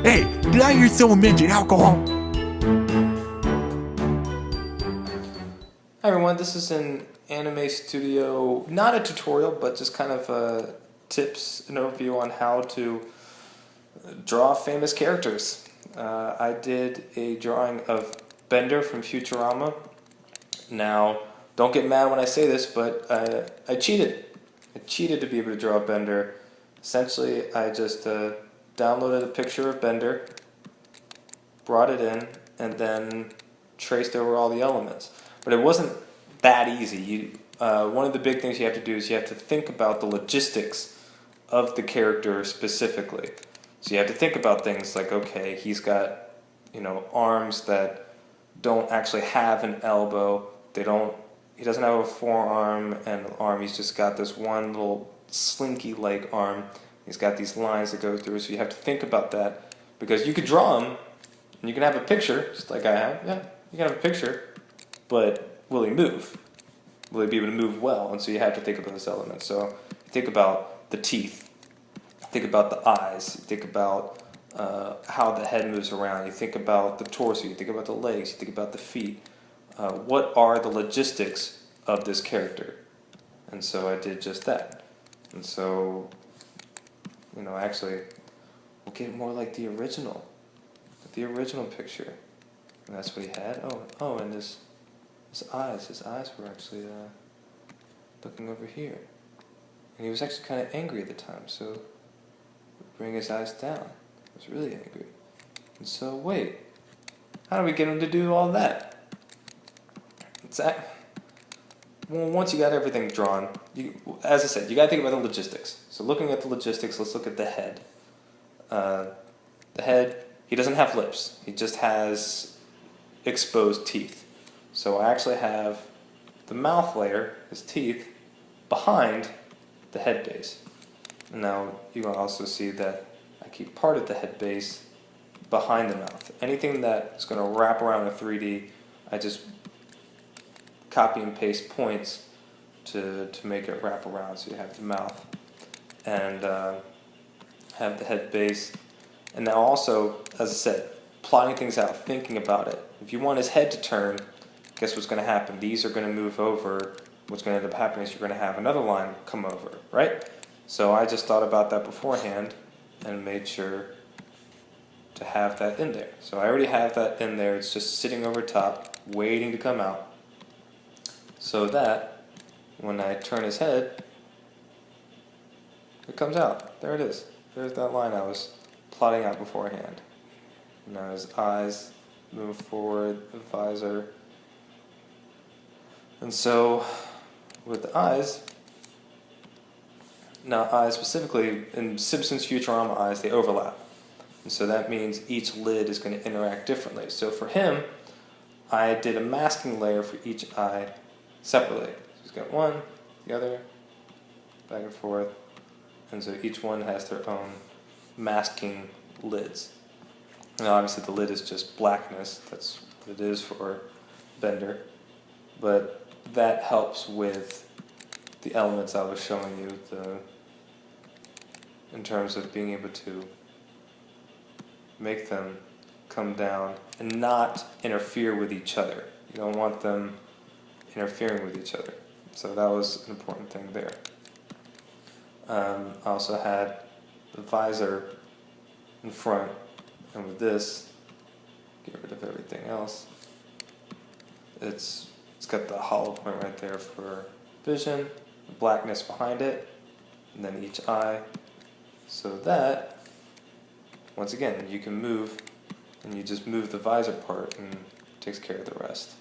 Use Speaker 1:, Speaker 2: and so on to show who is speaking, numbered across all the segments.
Speaker 1: Hey, did I hear someone mention alcohol?
Speaker 2: Hi everyone, this is an anime studio, not a tutorial, but just kind of tips and overview on how to draw famous characters. I did a drawing of Bender from Futurama. Now, don't get mad when I say this, but I cheated. I cheated to be able to draw Bender. Essentially, I just downloaded a picture of Bender, brought it in, and then traced over all the elements. But it wasn't that easy. One of the big things you have to do is you have to think about the logistics of the character specifically. So you have to think about things like, okay, he's got, arms that don't actually have an elbow. He doesn't have a forearm and an arm. He's just got this one little slinky-like arm. He's got these lines that go through. So you have to think about that because you could draw him and you can have a picture, just like I have. Yeah, you can have a picture, but will he move? Will he be able to move well? And so you have to think about those elements. So you think about the teeth, you think about the eyes, you think about how the head moves around, you think about the torso, you think about the legs, you think about the feet. What are the logistics of this character? And so I did just that. And so, actually, we'll get more like the original picture. And that's what he had. Oh, and his eyes were actually looking over here. And he was actually kind of angry at the time, so bring his eyes down. He was really angry. And so, wait, how do we get him to do all that? Well, once you got everything drawn, as I said, you got to think about the logistics. So looking at the logistics, let's look at the head. The head, he doesn't have lips. He just has exposed teeth. So I actually have the mouth layer, his teeth, behind the head base. And now you can also see that I keep part of the head base behind the mouth. Anything that's going to wrap around a 3D, I just copy and paste points to make it wrap around. So you have the mouth and have the head base. And now also, as I said, plotting things out, thinking about it. If you want his head to turn, guess what's going to happen? These are going to move over. What's going to end up happening is you're going to have another line come over, right? So I just thought about that beforehand and made sure to have that in there. So I already have that in there. It's just sitting over top, waiting to come out. So that when I turn his head, it comes out. There it is. There's that line I was plotting out beforehand. Now his eyes move forward, the visor. And so with the eyes, now eyes specifically, in Simpsons Futurama eyes, they overlap. And so that means each lid is going to interact differently. So for him, I did a masking layer for each eye separately. So he's got one, the other, back and forth. And so each one has their own masking lids. Now obviously the lid is just blackness, that's what it is for Bender. But that helps with the elements I was showing you, in terms of being able to make them come down and not interfere with each other. You don't want them interfering with each other. So that was an important thing there. I also had the visor in front, and with this, get rid of everything else. It's got the hollow point right there for vision, the blackness behind it, and then each eye. So that, once again, you can move, and you just move the visor part, and it takes care of the rest.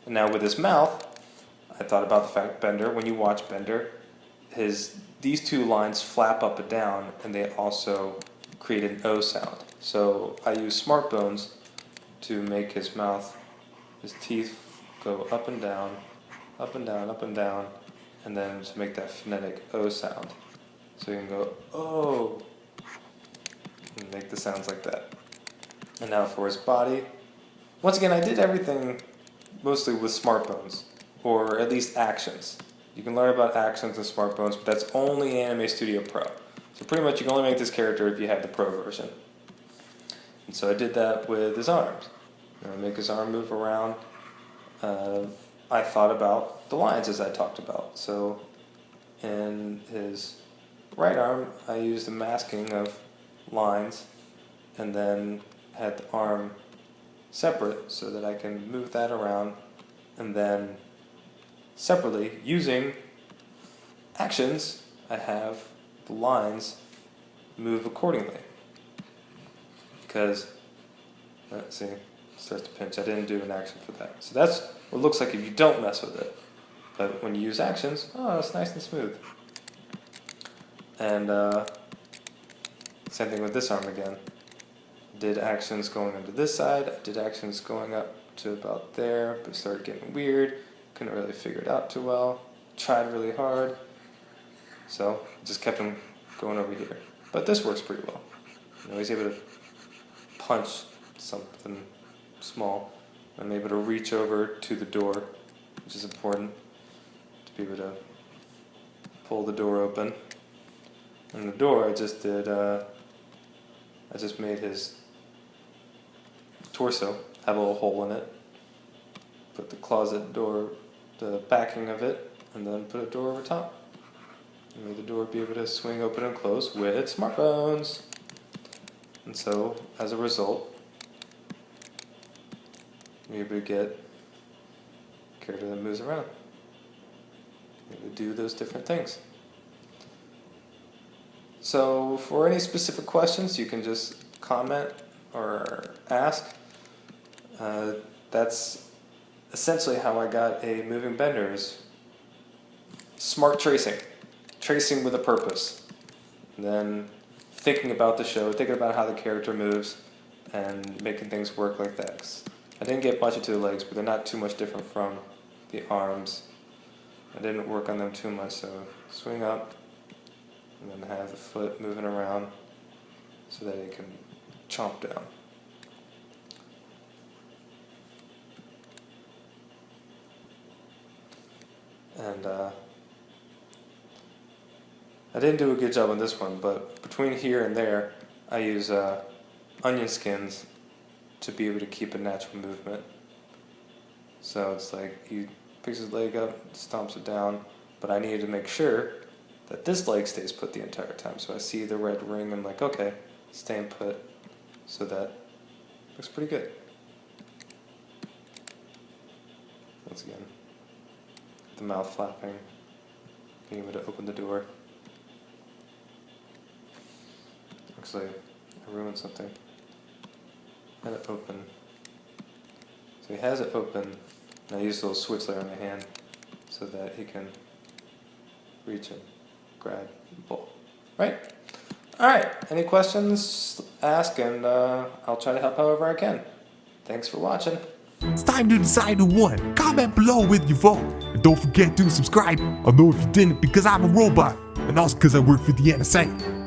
Speaker 2: And now with his mouth, I thought about the fact Bender, when you watch Bender, these two lines flap up and down, and they also create an O sound. So I use smart bones to make his mouth, his teeth go up and down, up and down, up and down, and then to make that phonetic O sound. So you can go, oh, and make the sounds like that. And now for his body, once again, I did everything mostly with smart bones, or at least actions. You can learn about actions in smart bones, but that's only Anime Studio Pro. So pretty much you can only make this character if you have the Pro version. And so I did that with his arms. I make his arm move around. I thought about the lines as I talked about. So in his right arm, I used the masking of lines and then had the arm separate so that I can move that around, and then separately, using actions, I have the lines move accordingly. Because, let's see, it starts to pinch. I didn't do an action for that. So that's what it looks like if you don't mess with it. But when you use actions, oh, it's nice and smooth. And same thing with this arm again. Did actions going onto this side, I did actions going up to about there, but it started getting weird. Couldn't really figure it out too well. Tried really hard. So just kept him going over here. But this works pretty well. You know, he's able to punch something small. I'm able to reach over to the door, which is important to be able to pull the door open. And the door, I just did, I just made his torso have a little hole in it. Put the closet door, the backing of it, and then put a door over top. And made the door be able to swing open and close with smartphones. And so, as a result, you're able to get a character that moves around. You're able to do those different things. So, for any specific questions, you can just comment or ask. That's essentially how I got a moving bender, is smart tracing. Tracing with a purpose. And then thinking about the show, thinking about how the character moves, and making things work like that. 'Cause I didn't get much into the legs, but they're not too much different from the arms. I didn't work on them too much, so swing up, and then have the foot moving around so that it can chomp down. And I didn't do a good job on this one, but between here and there, I use onion skins to be able to keep a natural movement. So it's like he picks his leg up, stomps it down, but I needed to make sure that this leg stays put the entire time. So I see the red ring, I'm like, okay, staying put. So that looks pretty good. Once again, the mouth flapping, being able to open the door. Actually, I ruined something. Had it open. So he has it open, and I use a little switch there on the hand so that he can reach and grab and pull. Right? Alright, any questions? Ask, and I'll try to help however I can. Thanks for watching.
Speaker 1: It's time to decide who won. Comment below with your vote. And don't forget to subscribe. I'll know if you didn't because I'm a robot. And also because I work for the NSA.